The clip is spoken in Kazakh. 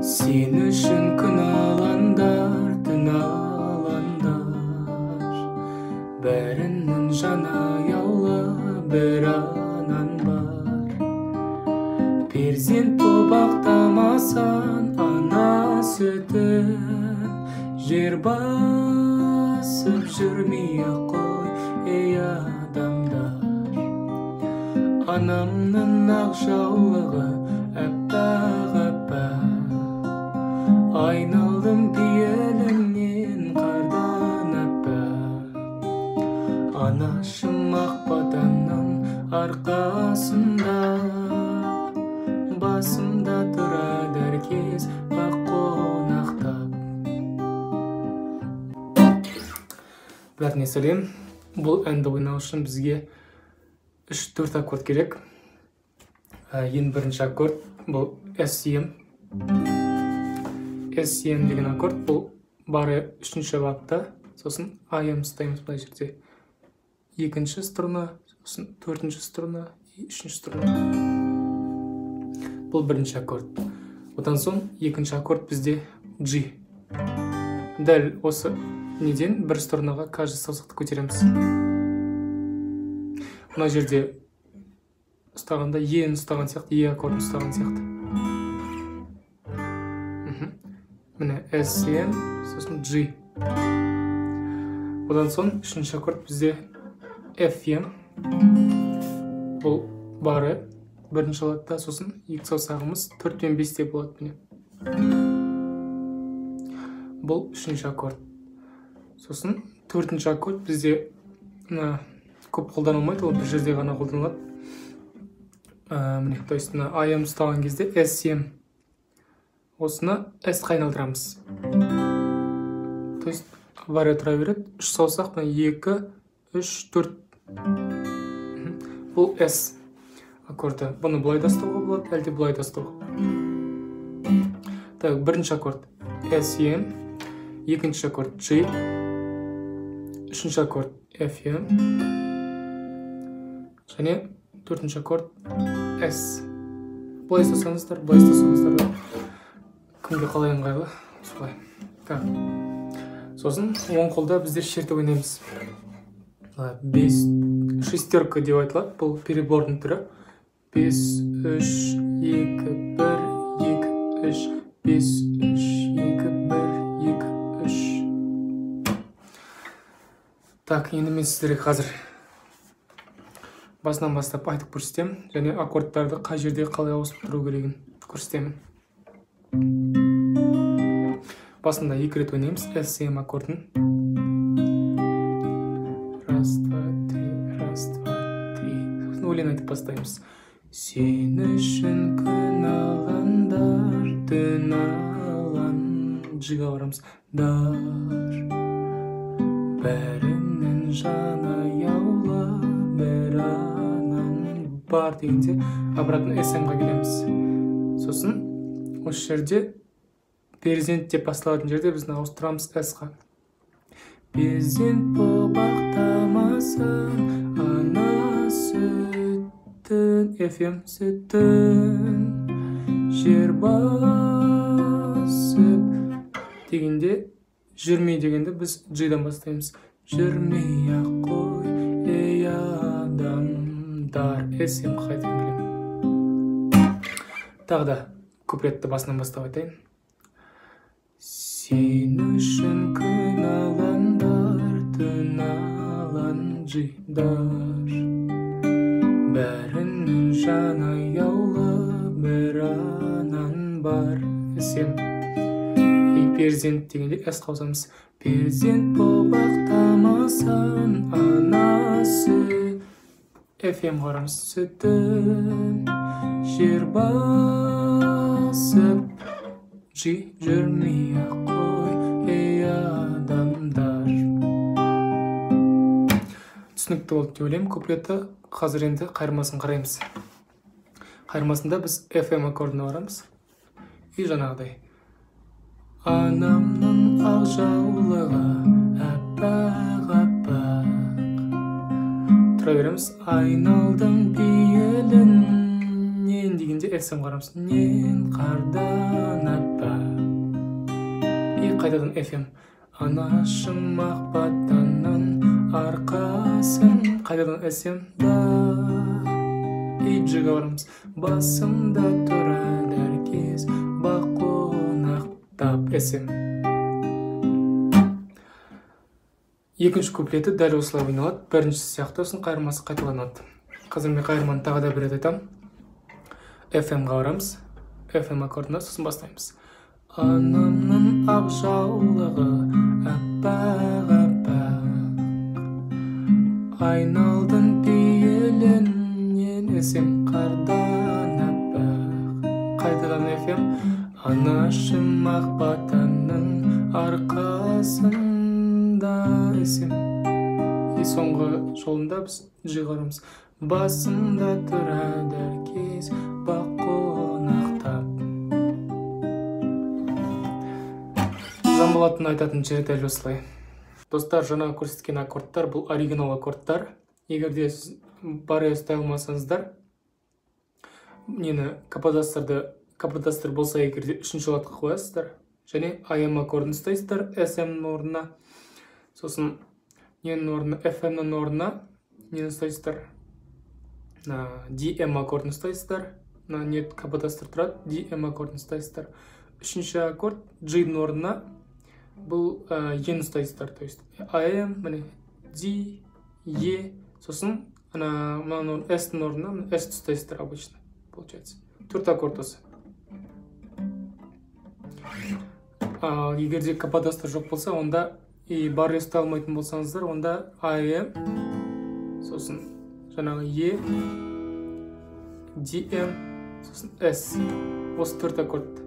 Сен үшін күн аландар, түн аландар, бәрінің жаны аяулы бір анан бар. Перзент боп ақтамасан ана сүтін, жер басып жүрмей-ақ қой, ей адамдар. Анамның ақ жаулығы әппақ-әппақ, айналдым пиеліңнен қардан әппақ. Анашым ақ батанның арқасында, басымда тұрады әркез бақ қонақтап. Бәріне сәлем. Бұл әнді ойнау үшін бізге 3-4 аккорд керек. Ең бірінші аккорд бұл SCM. SCM деген аккорд бұл бары 3-ші бапта, сосын AM ұстаймыз бұл жерде. 2-ші струна, сосын 4-ші струна, 3-ші струна. Бұл бірінші аккорд. Одан соң 2-ші аккорд бізде G. Дәл осы неден бір струнаға каждый саусақты көтереміз. Мына жерде ұстағанда Е-ні ұстаған сияқты, Е аккордын ұстаған сияқты. Міне SCM, сосын G. Одан соң 3-ші аккорд бізде FM. Бұл бары бірінші алатта, сосын 2 саусағымыз 4 пен 5-те болады. Бұл 3-ші аккорд. Сосын 4-ші аккорд бізде көп қолданылмайды, ол бір жерде ғана қолданылады. Міне, то есть AM ұстаған кезде SCM. Осыны S-қа айналдырамыз. То есть бары тұра береді. 3 саусақ, 2, 3, 4. Бұл S аккорды. Бұны бұлай да ұстауға болады, әлде бұлай да ұстауға. Так, бірінші аккорд SCM, 2-ші аккорд G, 3-ші аккорд FM, және 4-ші аккорд S. Бұлай ұстасаңыздар, бұлай ұстасаңыздар. Кімге қалай ыңғайлы? Солай. Так. Сосын оң қолда біздер шерті ойнаймыз. 5 шестерка деп айтылады. Бұл перебордың түрі. 5, 3, 2, 1, 2, 3, 5, 3, 2, 1, 2, 3. Так, енді мен сіздерге қазір басынан бастап айтып көрсетемін, және аккордтарды қай жерде қалай ауысып тұру керегін көрсетемін. Басында 2 рет ойнаймыз SCM аккордын. 1, 2, 3, 1, 2, 3. Өлең айтып бастаймыз. Сен үшін күн аландар, түн алан. G-ға барамыз. Дар. Бәрінің жаны аяулы бір анан бар дегенде обратно SM-ға келеміз. Сосын осы жерде перзент деп басталатын жерде біздің ауыстырамыз S-ға. Перзент боп ақтамасан ана сүтін, FM сүтін, жер басып дегенде, жүрмей дегенде біз G-дан бастаймыз. Жүрмей-ақ қой, ей адамдар. SM қайтып келем. Тағы да куплетті басынан бастап айтайын. Сен үшін күн аландар, түн алан G-дар. Бәрінің жаны аяулы бір анан бар. SM. Перзент дегенде S қаусамыз. Перзент боп ақтамасан ана сүт. FM қарамыз. Сүтін жер басып. G жүрмей-ақ қой, ей адамдар. Түсінікті болды деп ойлаймын. Куплеті қазір енді қайырмасын қараймыз. Қайырмасында біз FM аккордына барамыз. И жаңағыдай. Анамның ақ жаулығы әппақ-әппақ. Тұра береміз. Айналдым пиеліңнен дегенде жерде SM қарамыз. Нен қардан аппақ. И қайтадан FM. Анашым ақ батанның арқасын. Қайтадан SM. И G-ға барамыз. Басымда тұрады әркез бақ қонақтап. SM. Екінші куплеті дәл осылай ойналады. Біріншісі сияқты сосын қайырмасы қайталанады. Қазір мен қайырманы тағы да бір рет айтамын. FM-ға барамыз. FM аккордына сосын бастаймыз. Анамның ақ жаулығы аппақ аппақ, айналдың пейілінен SM қардан аппақ. Қайтадан FM. Анашым ақ батанның арқасында SM. И соңғы жолында біз G қарамыз. Басымда тұрады әркез бақ қонақтап. Жамбылатын айтатын жері дәл осылай. Достар, жаңа көрсеткен аккордтар бұл оригинал аккордтар. Егерде сіз бария ұстай алмасаңыздар, нені каподастр болса егерде үшінші латқа қоясыздар, және AM аккордын ұстайсыздар SM-нің орнына, сосын ненің орнына, FM-нің орнына нені ұстайсыздар, DM аккордын ұстайсыздар, нет каподастр тұрады, DM аккордын ұстайсыздар. Үшінші аккорд G-дің орнына бұл ен ұстайсыздар, то есть AM, міне D, E, сосын S-дің орнына S ұстайсыздар обычно, получается. Төрт аккорд осы. Егерде каподастр жоқ болса, онда и бария ұстай алмайтын болсаңыздар, онда AM, сосын жаңағы E, DM, сосын S. Осы төрт аккорд.